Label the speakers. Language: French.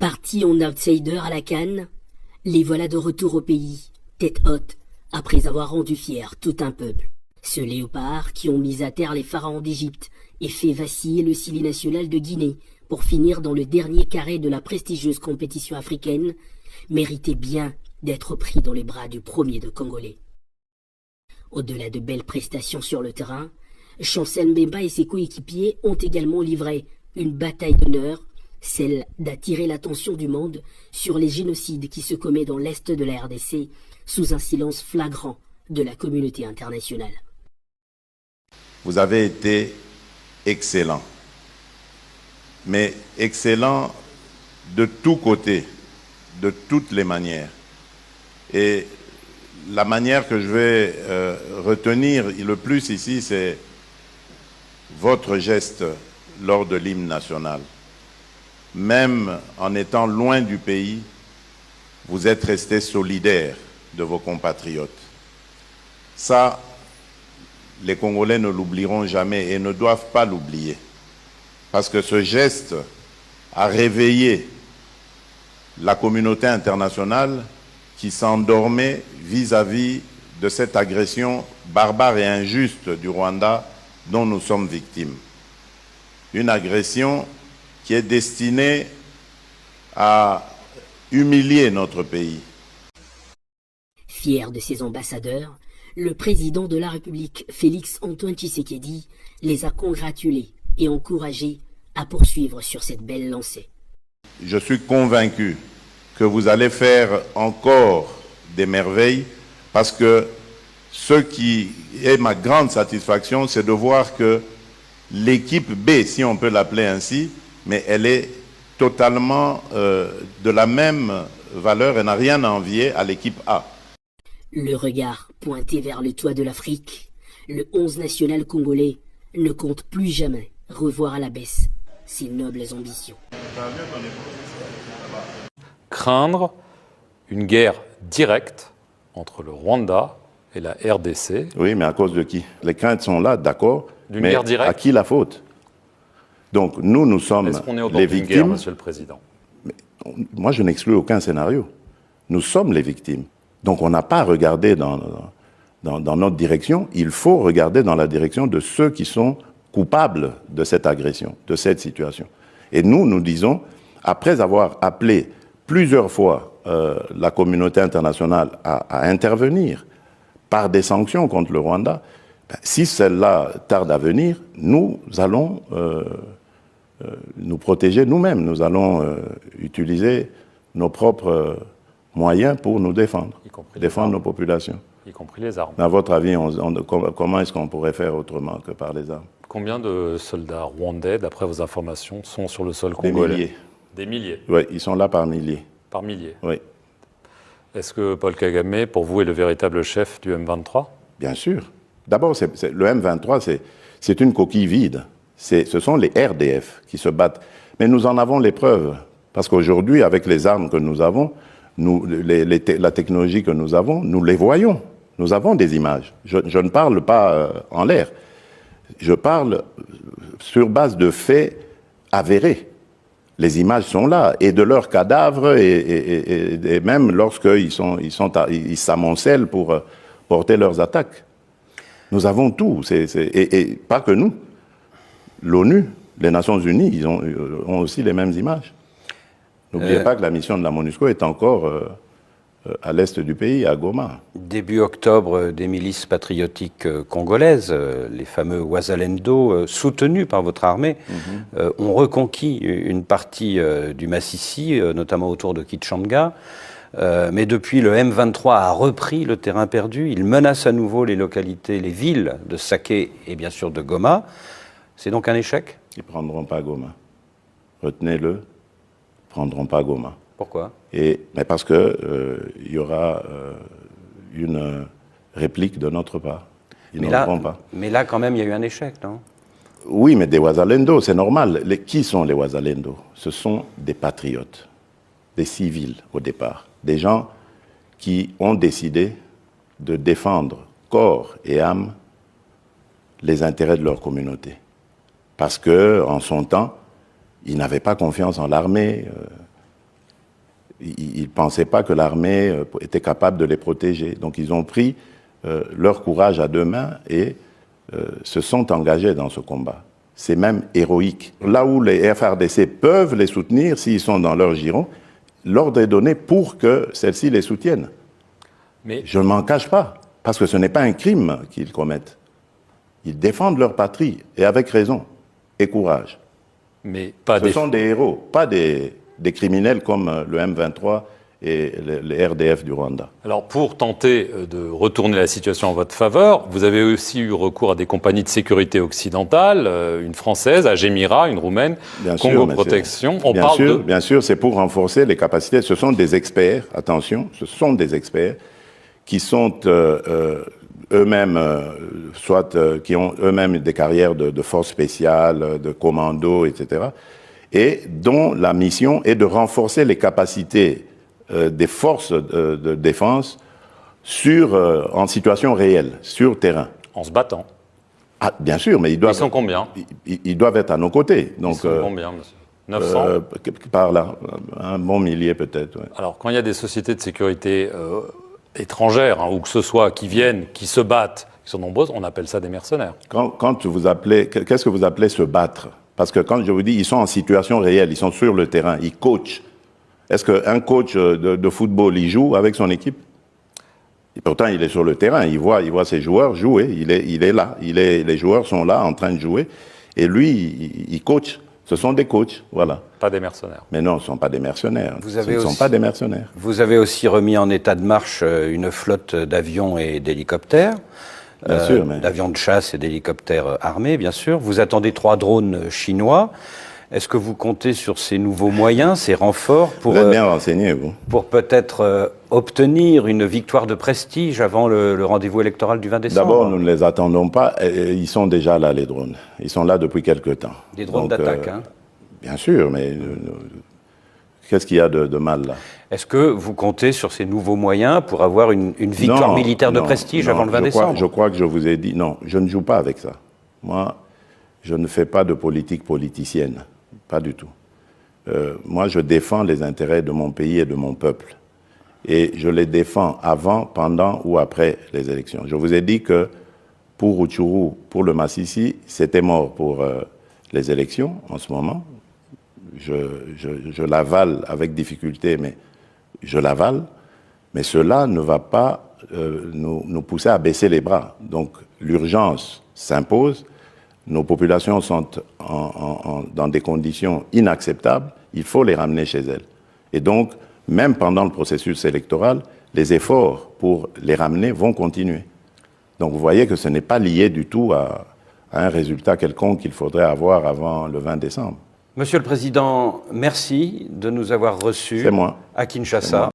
Speaker 1: Partis en outsider à la CAN, les voilà de retour au pays, tête haute, après avoir rendu fier tout un peuple. Ceux léopards qui ont mis à terre les pharaons d'Égypte et fait vaciller le Sili national de Guinée pour finir dans le dernier carré de la prestigieuse compétition africaine, méritaient bien d'être pris dans les bras du premier de Congolais. Au-delà de belles prestations sur le terrain, Chancel Mbemba et ses coéquipiers ont également livré une bataille d'honneur, celle d'attirer l'attention du monde sur les génocides qui se commettent dans l'est de la RDC sous un silence flagrant de la communauté internationale.
Speaker 2: Vous avez été excellent, mais excellent de tous côtés, de toutes les manières. Et la manière que je vais retenir le plus ici, c'est votre geste lors de l'hymne national. Même en étant loin du pays, vous êtes resté solidaire de vos compatriotes. Ça, les Congolais ne l'oublieront jamais et ne doivent pas l'oublier. Parce que ce geste a réveillé la communauté internationale qui s'endormait vis-à-vis de cette agression barbare et injuste du Rwanda dont nous sommes victimes. Une agression qui est destinée à humilier notre pays.
Speaker 1: Fier de ses ambassadeurs, le président de la République, Félix-Antoine Tshisekedi, les a congratulés et encouragés à poursuivre sur cette belle lancée.
Speaker 2: Je suis convaincu que vous allez faire encore des merveilles parce que ce qui est ma grande satisfaction, c'est de voir que l'équipe B, si on peut l'appeler ainsi, mais elle est totalement de la même valeur et n'a rien à envier à l'équipe A.
Speaker 1: Le regard pointé vers le toit de l'Afrique, le 11 national congolais ne compte plus jamais revoir à la baisse ses nobles ambitions.
Speaker 3: Craindre une guerre directe entre le Rwanda et la RDC.
Speaker 2: Oui, mais à cause de qui? Les craintes sont là, d'accord, mais
Speaker 3: guerre directe.
Speaker 2: À qui la faute? Donc nous sommes
Speaker 3: Est-ce qu'on est au bord
Speaker 2: les
Speaker 3: d'une
Speaker 2: victimes.
Speaker 3: guerre, Monsieur le Président?
Speaker 2: Mais, moi, je n'exclus aucun scénario. Nous sommes les victimes. Donc on n'a pas à regarder dans notre direction. Il faut regarder dans la direction de ceux qui sont coupables de cette agression, de cette situation. Et nous disons, après avoir appelé plusieurs fois la communauté internationale à intervenir par des sanctions contre le Rwanda, si celle-là tarde à venir, nous allons nous protéger nous-mêmes. Nous allons utiliser nos propres moyens pour nous défendre, défendre nos populations.
Speaker 3: Y compris les armes.
Speaker 2: À votre avis, comment est-ce qu'on pourrait faire autrement que par les armes?
Speaker 3: Combien de soldats rwandais, d'après vos informations, sont sur le sol congolais?
Speaker 2: Des milliers.
Speaker 3: Des milliers?
Speaker 2: Oui, ils sont là par milliers.
Speaker 3: Par milliers?
Speaker 2: Oui.
Speaker 3: Est-ce que Paul Kagame, pour vous, est le véritable chef du M23?
Speaker 2: Bien sûr. D'abord, le M23, c'est une coquille vide. Ce sont les RDF qui se battent. Mais nous en avons les preuves. Parce qu'aujourd'hui, avec les armes que nous avons, la technologie que nous avons, nous les voyons. Nous avons des images. Je ne parle pas en l'air. Je parle sur base de faits avérés. Les images sont là, et de leurs cadavres, et même lorsqu'ils s'amoncellent pour porter leurs attaques. Nous avons tout, et pas que nous. L'ONU, les Nations Unies, ils ont aussi les mêmes images. N'oubliez pas que la mission de la MONUSCO est encore à l'est du pays, à Goma.
Speaker 4: Début octobre, des milices patriotiques congolaises, les fameux Wazalendo, soutenus par votre armée, ont reconquis une partie du Massissi, notamment autour de Kitshanga. Mais depuis, le M23 a repris le terrain perdu. Il menace à nouveau les localités, les villes de Saké et bien sûr de Goma. C'est donc un échec?
Speaker 2: Ils ne prendront pas Goma. Retenez-le, ils ne prendront pas Goma.
Speaker 4: Pourquoi?
Speaker 2: Mais parce qu'il y aura une réplique de notre part. Ils ne le feront pas.
Speaker 4: Mais là, quand même, il y a eu un échec, non?
Speaker 2: Oui, mais des Wazalendo, c'est normal. Qui sont les Wazalendo? Ce sont des patriotes, des civils au départ, des gens qui ont décidé de défendre corps et âme les intérêts de leur communauté. Parce qu'en son temps, ils n'avaient pas confiance en l'armée. ils ne pensaient pas que l'armée était capable de les protéger. Donc ils ont pris leur courage à deux mains et se sont engagés dans ce combat. C'est même héroïque. Là où les FARDC peuvent les soutenir, s'ils sont dans leur giron, l'ordre est donné pour que celles-ci les soutiennent. Mais je ne m'en cache pas, parce que ce n'est pas un crime qu'ils commettent. Ils défendent leur patrie, et avec raison, et courage.
Speaker 3: Mais pas
Speaker 2: ce sont des héros, pas des criminels comme le M23 et les RDF du Rwanda.
Speaker 3: Alors, pour tenter de retourner la situation en votre faveur, vous avez aussi eu recours à des compagnies de sécurité occidentales, une française, Agemira, une roumaine, Congo Protection.
Speaker 2: Bien sûr, c'est pour renforcer les capacités. Ce sont des experts, attention, ce sont des experts qui sont eux-mêmes, qui ont eux-mêmes des carrières de forces spéciales, de commando, etc., et dont la mission est de renforcer les capacités des forces de défense en situation réelle, sur terrain.
Speaker 3: En se battant.
Speaker 2: Ah, bien sûr, mais ils
Speaker 3: sont combien?
Speaker 2: Ils doivent être à nos côtés. Donc,
Speaker 3: ils sont combien, monsieur? 900
Speaker 2: par là, un bon millier peut-être. Ouais.
Speaker 3: Alors, quand il y a des sociétés de sécurité étrangères, ou que ce soit, qui viennent, qui se battent, qui sont nombreuses, on appelle ça des mercenaires.
Speaker 2: Quand vous appelez, qu'est-ce que vous appelez se battre? Parce que quand je vous dis, ils sont en situation réelle, ils sont sur le terrain, ils coachent. Est-ce qu'un coach de football, il joue avec son équipe? Et pourtant, il est sur le terrain, il voit ses joueurs jouer, il est là, les joueurs sont là en train de jouer, et lui, il coach. Ce sont des coachs, voilà.
Speaker 3: Pas des mercenaires.
Speaker 2: Mais non, ce ne sont pas des mercenaires. Ce ne sont pas des mercenaires.
Speaker 4: Vous avez aussi remis en état de marche une flotte d'avions et d'hélicoptères.
Speaker 2: Bien sûr,
Speaker 4: d'avions de chasse et d'hélicoptères armés, bien sûr. Vous attendez 3 drones chinois. Est-ce que vous comptez sur ces nouveaux moyens, ces renforts pour,
Speaker 2: vous êtes bien renseigné, vous.
Speaker 4: Pour peut-être obtenir une victoire de prestige avant le rendez-vous électoral du 20 décembre?
Speaker 2: D'abord, nous ne les attendons pas. Ils sont déjà là, les drones. Ils sont là depuis quelque temps.
Speaker 4: Des drones d'attaque, hein?
Speaker 2: Bien sûr, mais qu'est-ce qu'il y a de mal là?
Speaker 4: Est-ce que vous comptez sur ces nouveaux moyens pour avoir une victoire militaire de prestige avant le 20 décembre?
Speaker 2: Je crois que je vous ai dit, non, je ne joue pas avec ça. Moi, je ne fais pas de politique politicienne. Pas du tout. Moi, je défends les intérêts de mon pays et de mon peuple. Et je les défends avant, pendant ou après les élections. Je vous ai dit que pour Rutshuru, pour le Massissi, c'était mort pour les élections en ce moment. Je l'avale avec difficulté, mais je l'avale. Mais cela ne va pas nous pousser à baisser les bras. Donc l'urgence s'impose. Nos populations sont dans des conditions inacceptables, il faut les ramener chez elles. Et donc, même pendant le processus électoral, les efforts pour les ramener vont continuer. Donc vous voyez que ce n'est pas lié du tout à un résultat quelconque qu'il faudrait avoir avant le 20 décembre.
Speaker 4: Monsieur le Président, merci de nous avoir reçus à Kinshasa.